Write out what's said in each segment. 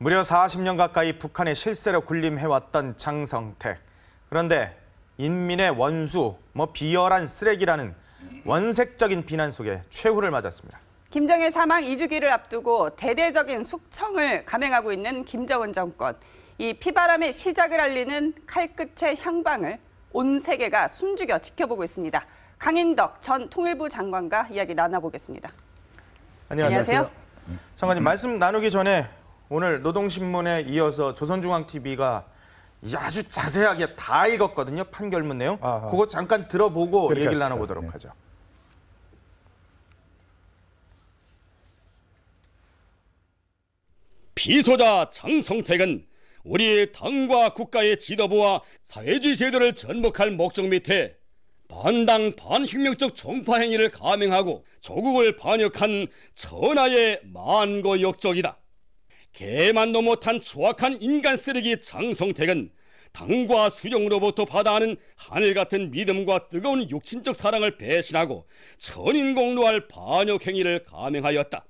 무려 40년 가까이 북한의 실세로 군림해왔던 장성택. 그런데 인민의 원수, 비열한 쓰레기라는 원색적인 비난 속에 최후를 맞았습니다. 김정일 사망 2주기를 앞두고 대대적인 숙청을 감행하고 있는 김정은 정권. 이 피바람의 시작을 알리는 칼끝의 향방을 온 세계가 숨죽여 지켜보고 있습니다. 강인덕 전 통일부 장관과 이야기 나눠보겠습니다. 안녕하세요. 장관님, 말씀 나누기 전에 오늘 노동신문에 이어서 조선중앙TV가 아주 자세하게 다 읽었거든요. 판결문 내용. 그거 잠깐 들어보고 얘기를 나눠보도록 하죠. 피소자 장성택은 우리 당과 국가의 지도부와 사회주의 제도를 전복할 목적 밑에 반당 반혁명적 종파 행위를 감행하고 조국을 반역한 천하의 만고 역적이다. 개만도 못한 추악한 인간 쓰레기 장성택은 당과 수령으로부터 받아하는 하늘 같은 믿음과 뜨거운 육신적 사랑을 배신하고 천인공노할 반역 행위를 감행하였다.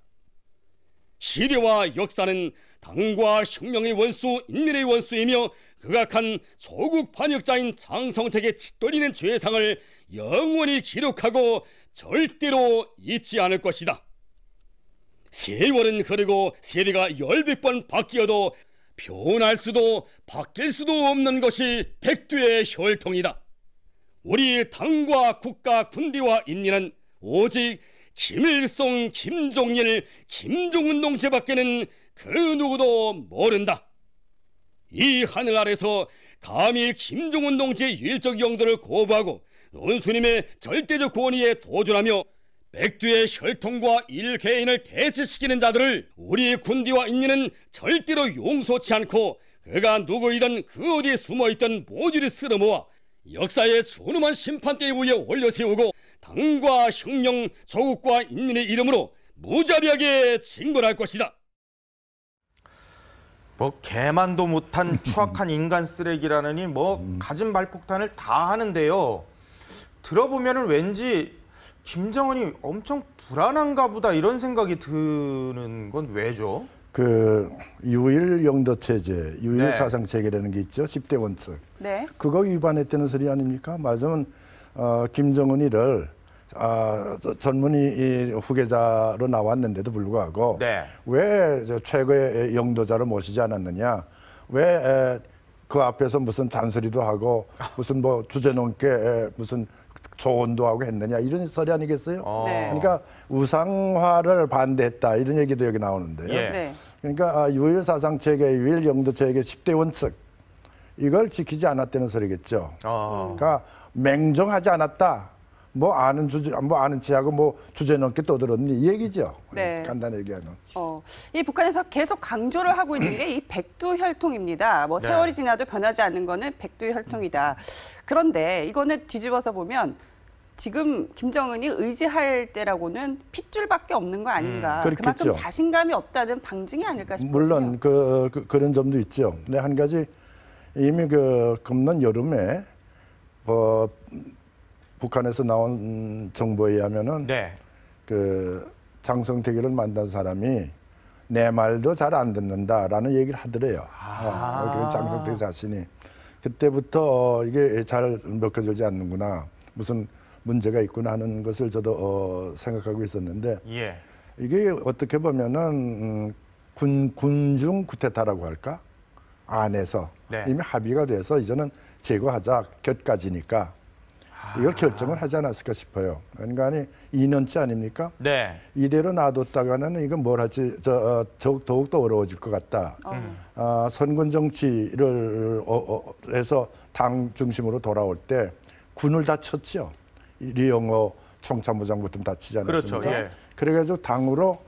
시대와 역사는 당과 혁명의 원수, 인민의 원수이며 극악한 조국 반역자인 장성택의 짓돌리는 죄상을 영원히 기록하고 절대로 잊지 않을 것이다. 세월은 흐르고 세대가 열백 번 바뀌어도 변할 수도 바뀔 수도 없는 것이 백두의 혈통이다. 우리 당과 국가, 군대와 인민은 오직 김일성, 김종일, 김종은 동체밖에는 그 누구도 모른다. 이 하늘 아래서 감히 김종은 동체의 일적 영도를 거부하고 원수님의 절대적 권위에 도전하며 백두의 혈통과 일개인을 대치시키는 자들을 우리 군대와 인민은 절대로 용서치 않고 그가 누구이든 그 어디에 숨어있던 모두를 쓸어모아 역사의 존엄한 심판대 위에 올려세우고 당과 혁명, 조국과 인민의 이름으로 무자비하게 징벌할 것이다. 개만도 못한 추악한 인간 쓰레기라느니 가진 발폭탄을 다 하는데요. 들어보면은 왠지 김정은이 엄청 불안한가 보다 이런 생각이 드는 건 왜죠? 유일 영도 체제, 유일 사상 체계라는 게 있죠. 10대 원칙. 네. 그거 위반했다는 소리 아닙니까? 말하자면 김정은이를 전문의 후계자로 나왔는데도 불구하고 왜 최고의 영도자를 모시지 않았느냐? 왜 그 앞에서 무슨 잔소리도 하고 무슨 주제넘게 무슨 조언도 하고 했느냐 이런 소리 아니겠어요? 그러니까 우상화를 반대했다 이런 얘기도 여기 나오는데요. 그러니까 유일 사상 체계, 유일 영도 체계 10대 원칙 이걸 지키지 않았다는 소리겠죠. 그러니까 맹정하지 않았다. 아는 체하고 주제넘게 떠들었니 이 얘기죠. 간단히 얘기하면. 이 북한에서 계속 강조를 하고 있는 게 이 백두 혈통입니다. 세월이 지나도 변하지 않는 거는 백두 혈통이다. 그런데 이거는 뒤집어서 보면 지금 김정은이 의지할 때라고는 핏줄밖에 없는 거 아닌가. 그만큼 자신감이 없다는 방증이 아닐까 싶거든요. 물론 그런 점도 있죠. 근데 한 가지 이미 금년 여름에 북한에서 나온 정보에 의하면은 장성택이를 만난 사람이 내 말도 잘 안 듣는다라는 얘기를 하더래요. 장성택 자신이. 그때부터 이게 잘 먹혀지지 않는구나. 무슨 문제가 있구나 하는 것을 저도 생각하고 있었는데 이게 어떻게 보면은 군중 쿠데타라고 할까? 안에서 이미 합의가 돼서 이제는 제거하자 곁까지니까 이걸 결정을 하지 않았을까 싶어요. 그러니까 2년째 아닙니까? 이대로 놔뒀다가는 이건 뭘 할지 더욱더 어려워질 것 같다. 선군 정치를 해서 당 중심으로 돌아올 때 군을 다 쳤죠. 리영호 총참모장부터 다 치지 않았습니까? 그래가지고 당으로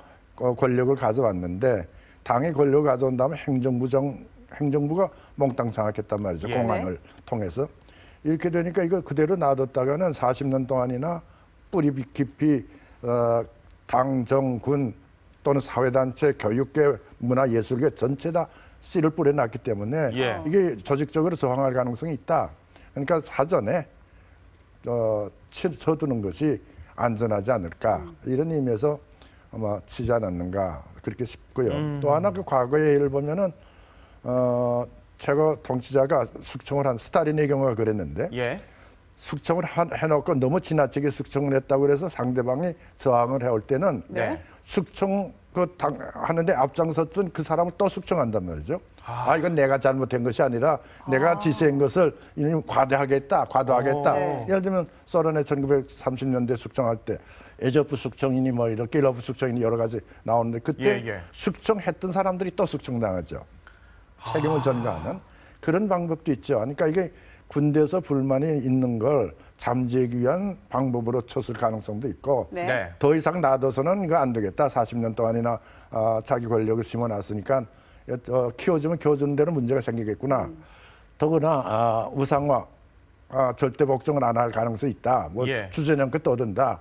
권력을 가져왔는데 당이 권력을 가져온 다음에 행정부가 몽땅 장악했단 말이죠. 공안을 통해서. 이렇게 되니까 이거 그대로 놔뒀다가는 40년 동안이나 뿌리 깊이 당, 정, 군 또는 사회단체, 교육계, 문화예술계 전체 다 씨를 뿌려놨기 때문에 이게 조직적으로 저항할 가능성이 있다. 그러니까 사전에 쳐두는 것이 안전하지 않을까 이런 의미에서 아마 치지 않았는가 그렇게 싶고요. 또 하나 그 과거의 예를 보면은 최고 통치자가 숙청을 한 스탈린의 경우가 그랬는데 예. 숙청을 해놓고 너무 지나치게 숙청을 했다고 그래서 상대방이 저항을 해올 때는 네. 숙청 하는데 앞장섰던 그 사람을 또 숙청한단 말이죠. 이건 내가 잘못한 것이 아니라 내가 지시한 것을 이미 과도하겠다. 예를 들면 소련의 1930년대 숙청할 때 에조프 숙청이니 뭐 이런 길로프 숙청이니 여러 가지 나오는데 그때 숙청했던 사람들이 또 숙청당하죠. 책임을 전가하는 그런 방법도 있죠. 그러니까 이게 군대에서 불만이 있는 걸 잠재우기 위한 방법으로 쳤을 가능성도 있고 네. 더 이상 놔둬서는 이거 안 되겠다. 40년 동안이나 자기 권력을 심어놨으니까 키워주면 키워주는 대로 문제가 생기겠구나. 더구나 우상화, 절대 복종을 안 할 가능성이 있다. 뭐 주전형껏 떠든다.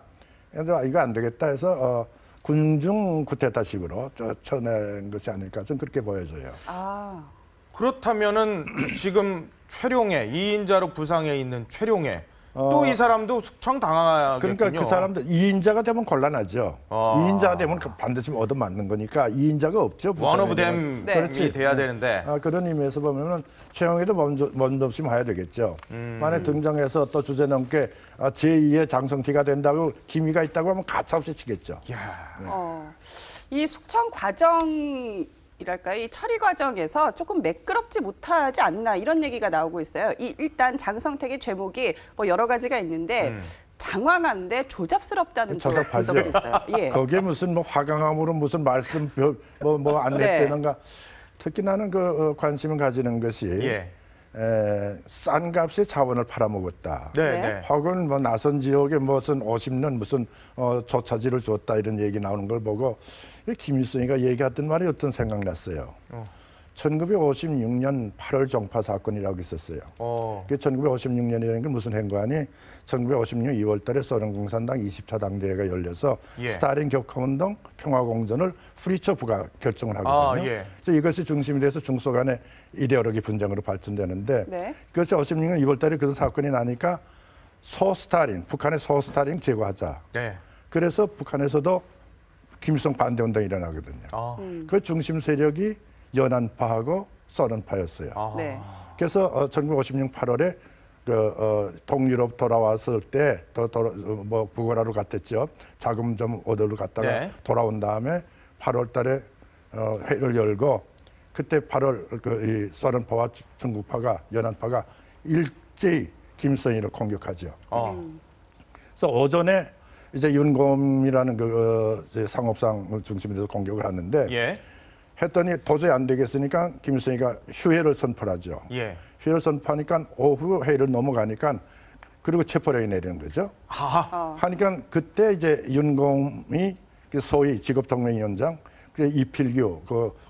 그래서 이거 안 되겠다 해서 군중 쿠데타식으로 쳐낸 것이 아닐까 좀 그렇게 보여져요. 그렇다면은 지금 최룡해 2인자로 부상해 있는 최룡해 또 이 사람도 숙청 당하겠군요. 그러니까 그 사람들 2인자가 되면 곤란하죠. 2인자가 되면 반드시 얻어맞는 거니까 2인자가 없죠. 원 오브 댐이 돼야 되는데. 그런 의미에서 보면은 최영희도 먼저 없이 봐야 되겠죠. 만에 등장해서 또 주제 넘게 제2의 장성티가 된다고 기미가 있다고 하면 가차없이 치겠죠. 이 숙청 과정이랄까요? 이 처리 과정에서 조금 매끄럽지 못하지 않나 이런 얘기가 나오고 있어요. 일단 장성택의 죄목이 뭐 여러 가지가 있는데 장황한데 조잡스럽다는 분석도 있어요. 예. 거기에 무슨 뭐 화강암으로 무슨 말씀 뭐 안 냈다는가. 특히 나는 그 관심을 가지는 것이 싼 값에 자원을 팔아먹었다. 혹은 뭐 나선 지역에 무슨 50년 무슨 조차지를 줬다 이런 얘기 나오는 걸 보고 김일성이가 얘기했던 말이 어떤 생각났어요. 1956년 8월 종파 사건이라고 있었어요. 그 1956년이라는 게 무슨 행관이 1956년 2월 달에 소련 공산당 20차 당대회가 열려서 스탈린 격화운동 평화공전을 프리초프가 결정을 하거든요. 그래서 이것이 중심이 돼서 중소 간의 이데올로기 분쟁으로 발전되는데 그것이 56년 2월 달에 그런 사건이 나니까 소스탈린, 북한의 소스탈린 제거하자. 그래서 북한에서도 김일성 반대운동이 일어나거든요. 그 중심 세력이 연안파하고 소련파였어요. 그래서 1956년 8월에 동유럽 돌아왔을 때 뭐 구걸하러 갔댔죠. 자금 좀 얻으러 갔다가 돌아온 다음에 8월달에 회의를 열고 그때 8월 이 소련파와 중국파가 연안파가 일제히 김일성이를 공격하죠. 그래서 오전에 이제 윤곰이라는 상업상을 중심으로 해서 공격을 하는데 했더니 도저히 안 되겠으니까 김일성이가 휴회를 선포하죠. 휴회를 선포하니까 오후 회의를 넘어가니까 그리고 체포령이 내리는 거죠. 하니까 그때 이제 윤곰이 소위 직업동맹위원장, 이필규,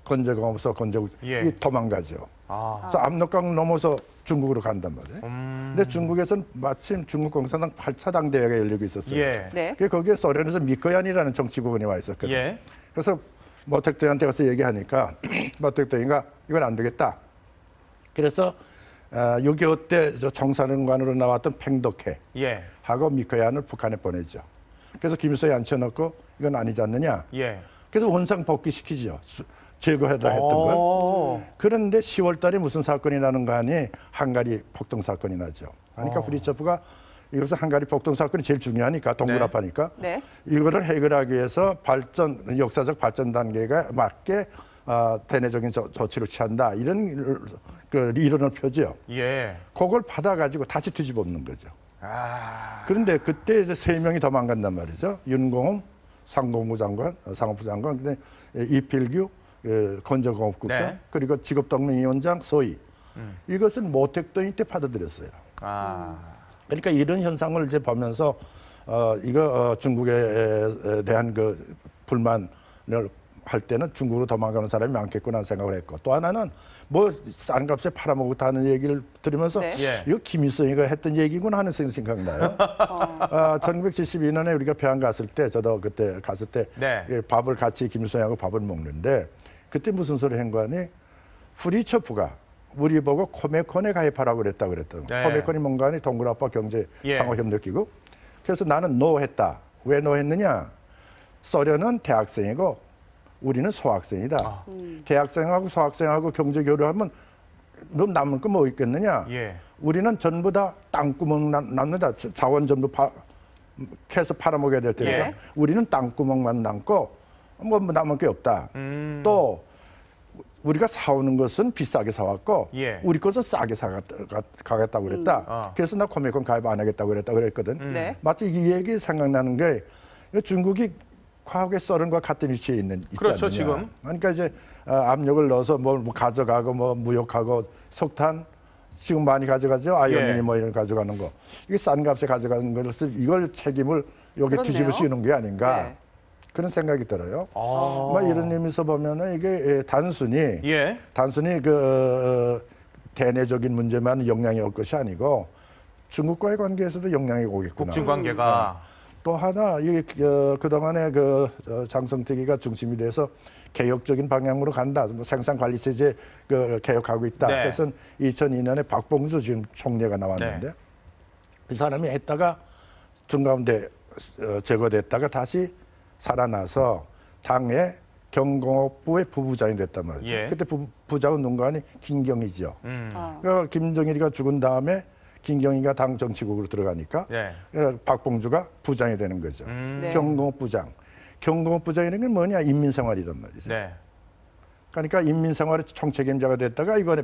건재공업소 건재국 이 도망가죠. 그래서 압록강 넘어서 중국으로 간단 말이에요. 근데 중국에서는 마침 중국 공산당 8차 당대회가 열리고 있었어요. 거기에 소련에서 미코얀이라는 정치국원이 와 있었거든요. 그래서 모택동한테 가서 얘기하니까 모택동이가 이건 안 되겠다. 그래서 6.25 때 정사령관으로 나왔던 팽덕회 하고 미코얀을 북한에 보내죠. 그래서 김일성이 앉혀놓고 이건 아니지 않느냐. 그래서 원상 복귀시키죠. 제거해라 했던 걸. 그런데 10월 달에 무슨 사건이 나는 거 아니 헝가리 폭동 사건이 나죠. 그러니까 프리초프가 이것은 헝가리 폭동 사건이 제일 중요하니까 동굴압하니까 이거를 해결하기 위해서 역사적 발전 단계가 맞게 대내적인 조치를 취한다 이런 그 이론을 펴죠. 그걸 받아가지고 다시 뒤집어엎는 거죠. 그런데 그때 이제 3명이 도망간단 말이죠. 윤공음 상공부 장관, 상업부 장관, 근데 이필규 건재공업국장 그리고 직업동맹위원장 소위 이것은 모택동이 때 받아들였어요. 그러니까 이런 현상을 이제 보면서 이거 중국에 대한 그 불만을 할 때는 중국으로 도망가는 사람이 많겠구나 생각을 했고 또 하나는 뭐 싼 값에 팔아먹었다는 얘기를 들으면서 이거 김일성이가 했던 얘기구나 하는 생각나요. 1972년에 우리가 평양 갔을 때 저도 그때 갔을 때 밥을 같이 김일성하고 밥을 먹는데 그때 무슨 소리 한 거 아니 프리초프가 우리 보고 코메콘에 가입하라고 그랬던 코메콘이 뭔가 하니 동굴아빠 경제 상호협력기구. 그래서 나는 노 했다. 왜 노 했느냐? 소련은 대학생이고 우리는 소학생이다. 대학생하고 소학생하고 경제 교류하면 너 남을 거 뭐 있겠느냐? 예. 우리는 전부 다 땅구멍 남는다. 자원 전부 캐서 팔아먹어야 될 테니까 예. 우리는 땅구멍만 남고 뭐 남은 게 없다. 또 우리가 사오는 것은 비싸게 사왔고 예. 우리 것은 싸게 사가겠다고 그랬다. 그래서 나 코미콘 가입 안 하겠다고 그랬거든. 네. 마치 이 얘기 생각나는 게 중국이 과거에 소련과 같은 위치에 있지 그렇죠, 않느냐. 지금. 그러니까 이제 압력을 넣어서 뭐 가져가고 뭐 무역하고 석탄 지금 많이 가져가죠. 아이오닌이 예. 뭐 이런 가져가는 거. 이게 싼 값에 가져가는 것을 이걸 책임을 여기 그렇네요. 뒤집어 씌우는 게 아닌가. 네. 그런 생각이 들어요. 아. 뭐 이런 의미에서 보면은 이게 단순히 예. 그 대내적인 문제만 영향이 올 것이 아니고 중국과의 관계에서도 영향이 오겠구나. 국진 관계가 또 하나 그동안에 장성택이가 중심이 돼서 개혁적인 방향으로 간다. 뭐 생산 관리 체제 개혁하고 있다. 네. 그래서 2002년에 박봉주 지금 총리가 나왔는데 네. 그 사람이 했다가 중가운데 제거됐다가 다시 살아나서 당의 경공업부의 부부장이 됐단 말이죠. 예. 그때 부장은 누군가니 김경희죠. 아. 김정일이가 죽은 다음에 김경희가 당 정치국으로 들어가니까 네. 박봉주가 부장이 되는 거죠. 네. 경공업부장. 경공업부장이라는 게 뭐냐? 인민생활이란 말이죠. 네. 그러니까 인민생활의 총책임자가 됐다가 이번에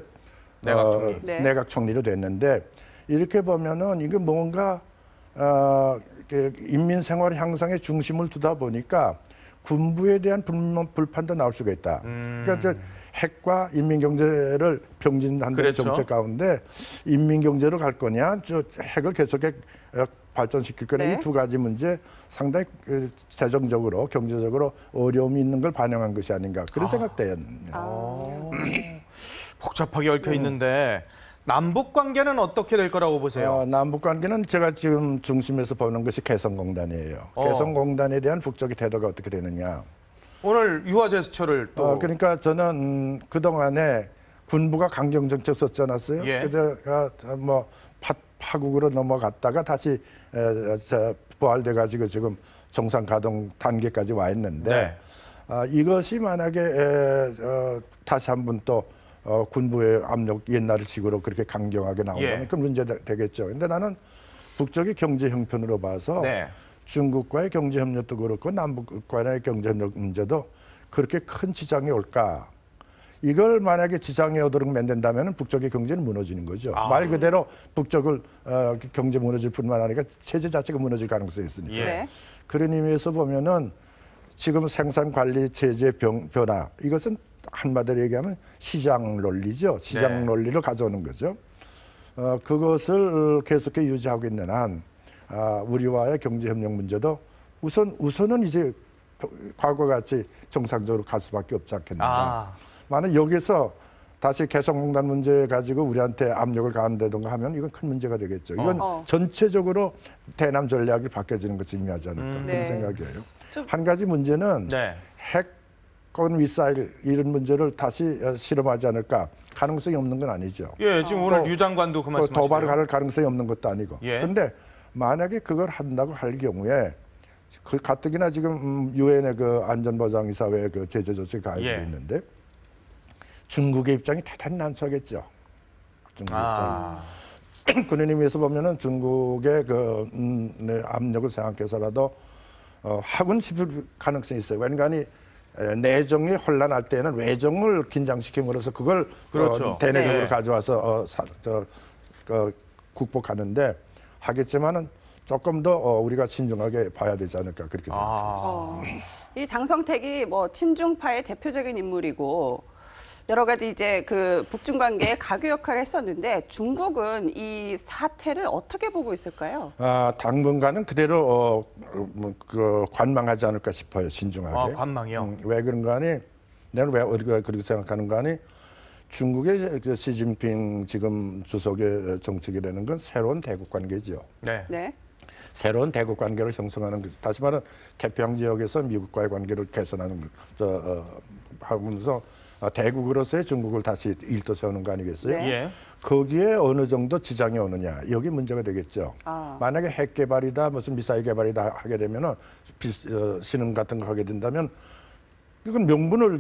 내각 총리. 네. 내각 총리로 됐는데 이렇게 보면은 이게 뭔가 인민생활 향상에 중심을 두다 보니까 군부에 대한 불판도 나올 수가 있다. 그러니까 이제 핵과 인민경제를 병진한다는 그렇죠. 정책 가운데 인민경제로 갈 거냐, 핵을 계속해 발전시킬 거냐, 네. 이 두 가지 문제 상당히 재정적으로 경제적으로 어려움이 있는 걸 반영한 것이 아닌가 그런 생각돼요. 복잡하게 얽혀 있는데 남북 관계는 어떻게 될 거라고 보세요? 남북 관계는 제가 지금 중심에서 보는 것이 개성공단이에요. 개성공단에 대한 북쪽의 태도가 어떻게 되느냐. 오늘 유화 제스처를 또 그러니까 저는 그 동안에 군부가 강경 정책 썼지 않았어요? 예. 그래서 뭐 파국으로 넘어갔다가 다시 부활돼 가지고 지금 정상 가동 단계까지 와 있는데 네. 이것이 만약에 다시 한번 또 군부의 압력 옛날 식으로 그렇게 강경하게 나온다면 예. 그 문제 되겠죠. 근데 나는 북쪽의 경제 형편으로 봐서 네. 중국과의 경제 협력도 그렇고 남북과의 경제 협력 문제도 그렇게 큰 지장이 올까? 이걸 만약에 지장이 오도록 만든다면 북쪽의 경제는 무너지는 거죠. 말 그대로 북쪽을 경제 무너질 뿐만 아니라 체제 자체가 무너질 가능성이 있으니까. 예. 네. 그런 의미에서 보면은 지금 생산 관리 체제 변화 이것은 한마디로 얘기하면 시장 논리죠. 시장 네. 논리를 가져오는 거죠. 그것을 계속해 유지하고 있는 한 우리와의 경제 협력 문제도 우선은 이제 과거와 같이 정상적으로 갈 수밖에 없지 않겠는가. 만약 여기서 다시 개성공단 문제 가지고 우리한테 압력을 가한다든가 하면 이건 큰 문제가 되겠죠. 이건 전체적으로 대남 전략이 바뀌어지는 것을 의미하지 않을까 그런 네. 생각이에요. 좀- 한 가지 문제는 네. 핵건 미사일 이런 문제를 다시 실험하지 않을까 가능성이 없는 건 아니죠. 예, 지금 오늘 또 유 장관도 그 말씀하시고요. 도발을 할 가능성이 없는 것도 아니고. 예. 그런데 만약에 그걸 한다고 할 경우에 그 가뜩이나 지금 유엔의 그 안전보장이사회 그 제재 조치 가입이 예. 있는데 중국의 입장이 대단히 난처하겠죠. 중국 입장이. 그런 의미에서 보면은 중국의 압력을 생각해서라도 하고는 싶을 가능성이 있어요. 왜냐하면 내정이 혼란할 때는 외정을 긴장시킴으로써 그걸 그렇죠. 대내적으로 네. 가져와서 국복하는데 하겠지만은 조금 더 우리가 신중하게 봐야 되지 않을까 그렇게 생각합니다. 이 장성택이 뭐 친중파의 대표적인 인물이고 여러 가지 이제 그 북중 관계에 가교 역할을 했었는데 중국은 이 사태를 어떻게 보고 있을까요? 당분간은 그대로 관망하지 않을까 싶어요. 신중하게. 관망이요? 왜 그런가 하니 내가 왜 그렇게 생각하는가 하니 중국의 시진핑 지금 주석의 정책이라는 건 새로운 대국 관계죠. 네. 네. 새로운 대국 관계를 형성하는 거죠. 다시 말해 태평양 지역에서 미국과의 관계를 개선하는 하면서 대국으로서의 중국을 다시 일도 세우는 거 아니겠어요? 네. 예. 거기에 어느 정도 지장이 오느냐, 여기 문제가 되겠죠. 만약에 핵 개발이다, 무슨 미사일 개발이다 하게 되면은 신흥 같은 거 하게 된다면 이건 명분을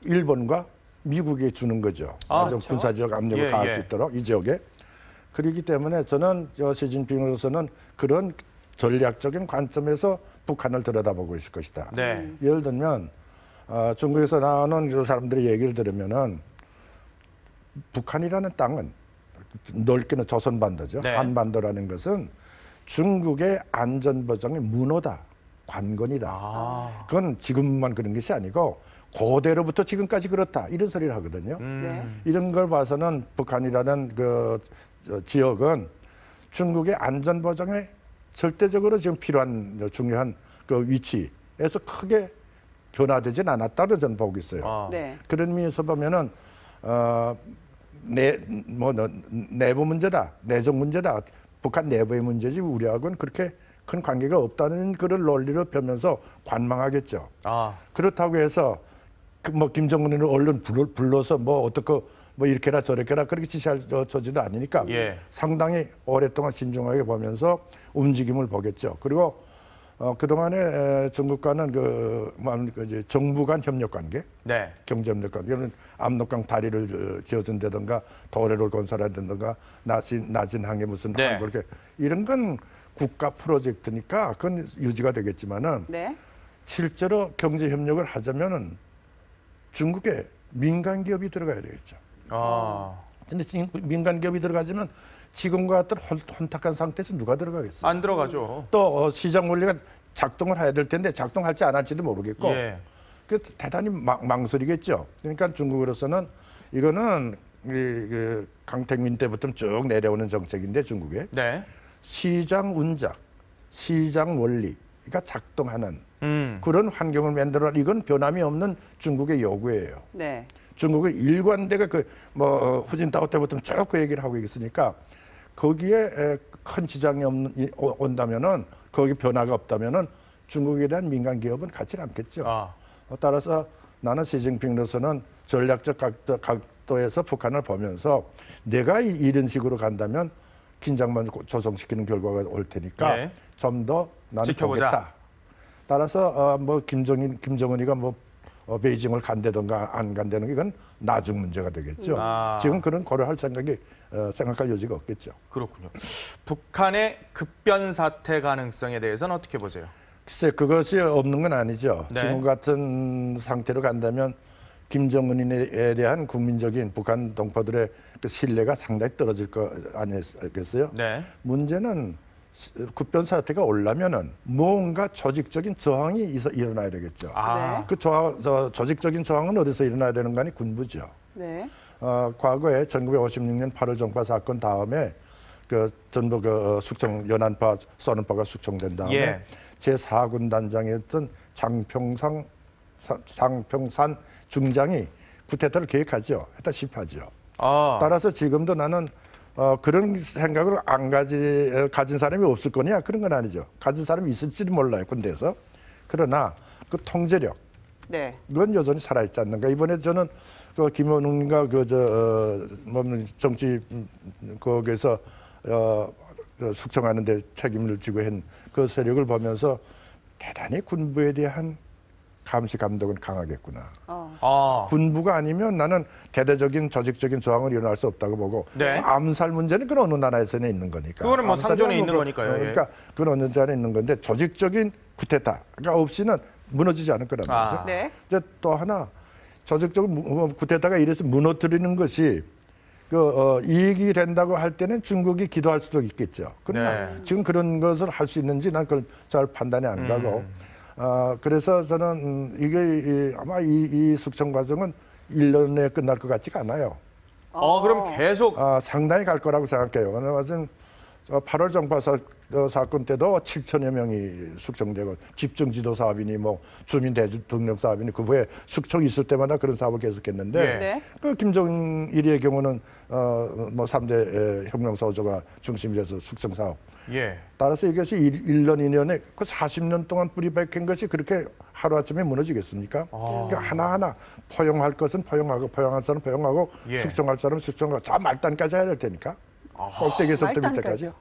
일본과 미국에 주는 거죠. 그렇죠. 군사적 압력을 예, 가할 예. 수 있도록 이 지역에. 그렇기 때문에 저는 시진핑으로서는 그런 전략적인 관점에서 북한을 들여다보고 있을 것이다. 네. 예를 들면 중국에서 나오는 그 사람들의 얘기를 들으면은 북한이라는 땅은 넓게는 조선반도죠. 네. 한반도라는 것은 중국의 안전보장의 문호다, 관건이다. 그건 지금만 그런 것이 아니고 고대로부터 지금까지 그렇다 이런 소리를 하거든요. 네. 이런 걸 봐서는 북한이라는 그 지역은 중국의 안전보장에 절대적으로 지금 필요한 중요한 그 위치에서 크게 변화되진 않았다고 저는 보고 있어요. 네. 그런 의미에서 보면은 내부 문제다, 내정 문제다, 북한 내부의 문제지 우리하고는 그렇게 큰 관계가 없다는 그런 논리로 펴면서 관망하겠죠. 그렇다고 해서 김정은을 얼른 불러서 어떻게 이렇게라 저렇게라 그렇게 지시할 처지도 아니니까 예. 상당히 오랫동안 신중하게 보면서 움직임을 보겠죠. 그리고 그동안에 중국과는 이제 정부 간 협력 관계, 네. 경제 협력 관계, 이런 압록강 다리를 지어준다든가 도래를 건설한다든가 나진항에 무슨 네. 그렇게 이런 건 국가 프로젝트니까 그건 유지가 되겠지만은 네. 실제로 경제 협력을 하자면은 중국에 민간 기업이 들어가야 되겠죠. 근데 지금 민간 기업이 들어가지만 지금과 같은 혼탁한 상태에서 누가 들어가겠어요? 안 들어가죠. 또 시장 원리가 작동을 해야 될 텐데 작동할지 안 할지도 모르겠고 예. 그 대단히 망설이겠죠. 그러니까 중국으로서는 이거는 그 강택민 때부터 쭉 내려오는 정책인데 중국에 네. 시장 운작, 시장 원리가 작동하는 그런 환경을 만들어 이건 변함이 없는 중국의 요구예요. 네. 중국의 일관되게 후진타오 때부터 쭉 그 얘기를 하고 있으니까 거기에 큰 지장이 온다면은 거기 변화가 없다면은 중국에 대한 민간 기업은 갖지 않겠죠. 따라서 나는 시진핑으로서는 전략적 각도에서 북한을 보면서 내가 이런 식으로 간다면 긴장만 조성시키는 결과가 올 테니까 예. 좀 더 나는 지켜보자. 보겠다. 따라서 김정은이가 베이징을 간다든가 안 간다는 게 이건 나중 문제가 되겠죠. 지금 그런 고려할 생각할 여지가 없겠죠. 그렇군요. 북한의 급변 사태 가능성에 대해서는 어떻게 보세요? 글쎄 그것이 없는 건 아니죠. 네. 지금 같은 상태로 간다면 김정은에 대한 국민적인 북한 동포들의 그 신뢰가 상당히 떨어질 거 아니겠어요? 네. 문제는 급변 사태가 오려면은 뭔가 조직적인 저항이 일어나야 되겠죠. 네. 그 조직적인 저항은 어디서 일어나야 되는 거 아니 군부죠. 네. 과거에 1956년 8월 종파 사건 다음에 전부 연안파 써는파가 숙청된 다음에 예. 제4군 단장이었던 장평산 중장이 쿠데타를 계획하죠. 했다 실패하죠. 따라서 지금도 나는 그런 생각을 가진 사람이 없을 거냐 그런 건 아니죠. 가진 사람이 있을지도 몰라요 군대에서. 그러나 그 통제력 네. 이건 여전히 살아있지 않는가. 이번에 저는 김원웅과 정치 거기에서 숙청하는데 책임을 지고 한 그 세력을 보면서 대단히 군부에 대한 감시 감독은 강하겠구나. 군부가 아니면 나는 대대적인 조직적인 저항을 일어날 수 없다고 보고 네. 암살 문제는 그런 어느 나라에서는 있는 거니까. 그거는 암살이 상존에 있는 거니까요. 그러니까 그런 어느 나라에 있는 건데 조직적인 쿠데타가 없이는 무너지지 않을 거란 말이죠. 네. 근데 또 하나 조직적인 쿠데타가 이래서 무너뜨리는 것이 이익이 된다고 할 때는 중국이 기도할 수도 있겠죠. 그러나 네. 지금 그런 것을 할 수 있는지 난 그걸 잘 판단이 안 가고 그래서 저는 이게 아마 이 숙청 과정은 1년에 끝날 것 같지가 않아요. 그럼 계속 상당히 갈 거라고 생각해요. 왜냐하면 8월 정파 사건 때도 7천여 명이 숙청되고 집중지도 사업이니 뭐 주민대중등록 사업이니 그 후에 숙청이 있을 때마다 그런 사업을 계속했는데 예. 네. 그 김정일의 경우는 뭐 3대 혁명서조가 중심이 돼서 숙청 사업. 예. 따라서 이것이 1년, 2년에 그 40년 동안 뿌리 박힌 것이 그렇게 하루아침에 무너지겠습니까? 그러니까 하나하나 포용할 것은 포용하고 포용할 사람은 포용하고 예. 숙청할 사람은 숙청하고 저 말단까지 해야 될 테니까. 꼭대기에서부터 밑에까지. 말단까지요.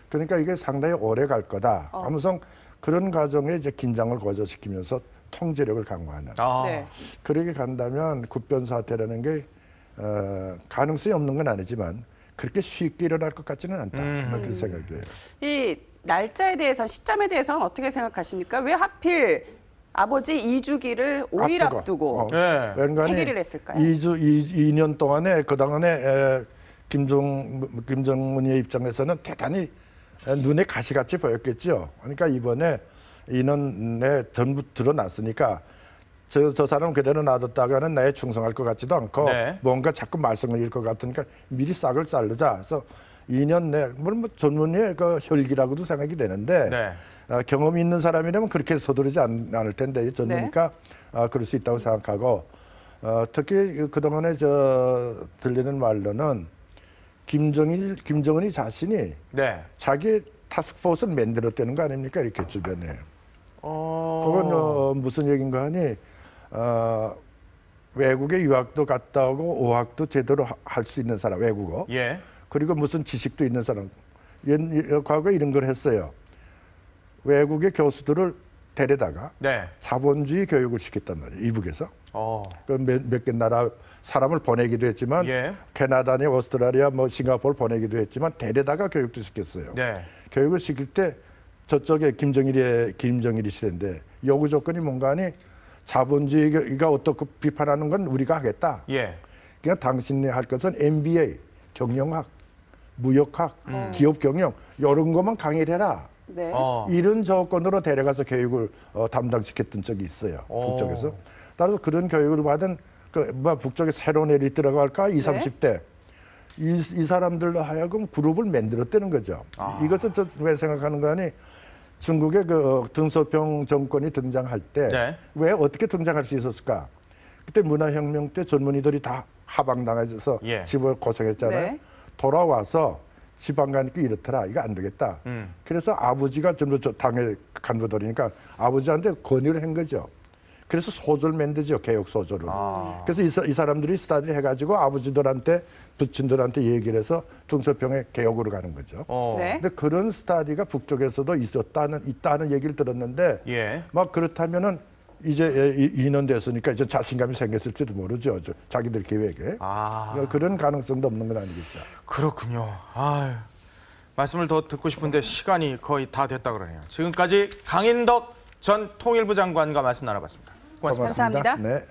그러니까 이게 상당히 오래 갈 거다. 아무튼 그런 과정에 이제 긴장을 고조시키면서 통제력을 강화하는. 아. 네. 그렇게 간다면 국변 사태라는 게 가능성이 없는 건 아니지만 그렇게 쉽게 일어날 것 같지는 않다. 그런 생각이에요. 이 날짜에 대해서 시점에 대해서는 어떻게 생각하십니까? 왜 하필 아버지 2주기를 5일 앞두고 네. 폐기를 했을까요? 2년 동안에 그동안에 김정은의 입장에서는 대단히 눈에 가시같이 보였겠죠. 그러니까 이번에 인원에 전부 드러났으니까 저 사람 그대로 놔뒀다가는 나에 충성할 것 같지도 않고 네. 뭔가 자꾸 말썽을 잃을 것 같으니까 미리 싹을 자르자. 그래서 2년 내 물론 뭐 전문의 그 혈기라고도 생각이 되는데 네. 경험이 있는 사람이라면 그렇게 서두르지 않을 텐데 전문이니까 그럴 수 있다고 생각하고 특히 그동안에 들리는 말로는 김정은이 자신이 네. 자기 타스크포스를 만들었다는 거 아닙니까? 이렇게 주변에. 그건 무슨 얘기인가 하니 외국에 유학도 갔다 오고 어학도 제대로 할 수 있는 사람, 외국어. 예. 그리고 무슨 지식도 있는 사람. 과거에 이런 걸 했어요. 외국의 교수들을 데려다가 네. 자본주의 교육을 시켰단 말이에요. 이북에서. 몇 개 나라 사람을 보내기도 했지만 예. 캐나다니 오스트라리아 뭐 싱가포르 보내기도 했지만 데려다가 교육도 시켰어요. 네. 교육을 시킬 때 저쪽에 김정일이 시대인데 요구 조건이 뭔가 하니 자본주의가 어떻게 비판하는 건 우리가 하겠다. 예. 그냥 당신이 할 것은 MBA, 경영학, 무역학, 기업 경영 이런 것만 강의를 해라. 네. 이런 조건으로 데려가서 교육을 담당시켰던 적이 있어요. 북쪽에서. 따라서 그런 교육을 받은 북쪽에 새로운 엘리트라고 할까? 20, 네. 30대. 이 사람들로 하여금 그룹을 만들었다는 거죠. 이것은 왜 생각하는가 하니 중국의 그 등소평 정권이 등장할 때 왜 어떻게 등장할 수 있었을까? 그때 문화혁명 때 전문의들이 다 하방당해서 예. 집을 고생했잖아요. 네. 돌아와서 지방 가니까 이렇더라. 이거 안 되겠다. 그래서 아버지가 전부 당의 간부들이니까 아버지한테 건의를 한 거죠. 그래서 소조를 만들죠. 개혁 소조를. 그래서 이 사람들이 스타디를 해가지고 아버지들한테 부친들한테 얘기를 해서 등소평의 개혁으로 가는 거죠. 네. 근데 그런 스타디가 북쪽에서도 있다는 얘기를 들었는데 예. 막 그렇다면은 이제 2년 됐으니까 이제 자신감이 생겼을지도 모르죠. 자기들 계획에. 그런 가능성도 없는 건 아니겠죠. 그렇군요. 말씀을 더 듣고 싶은데 시간이 거의 다 됐다 그러네요. 지금까지 강인덕 전 통일부 장관과 말씀 나눠봤습니다. 고맙습니다. 감사합니다. 네.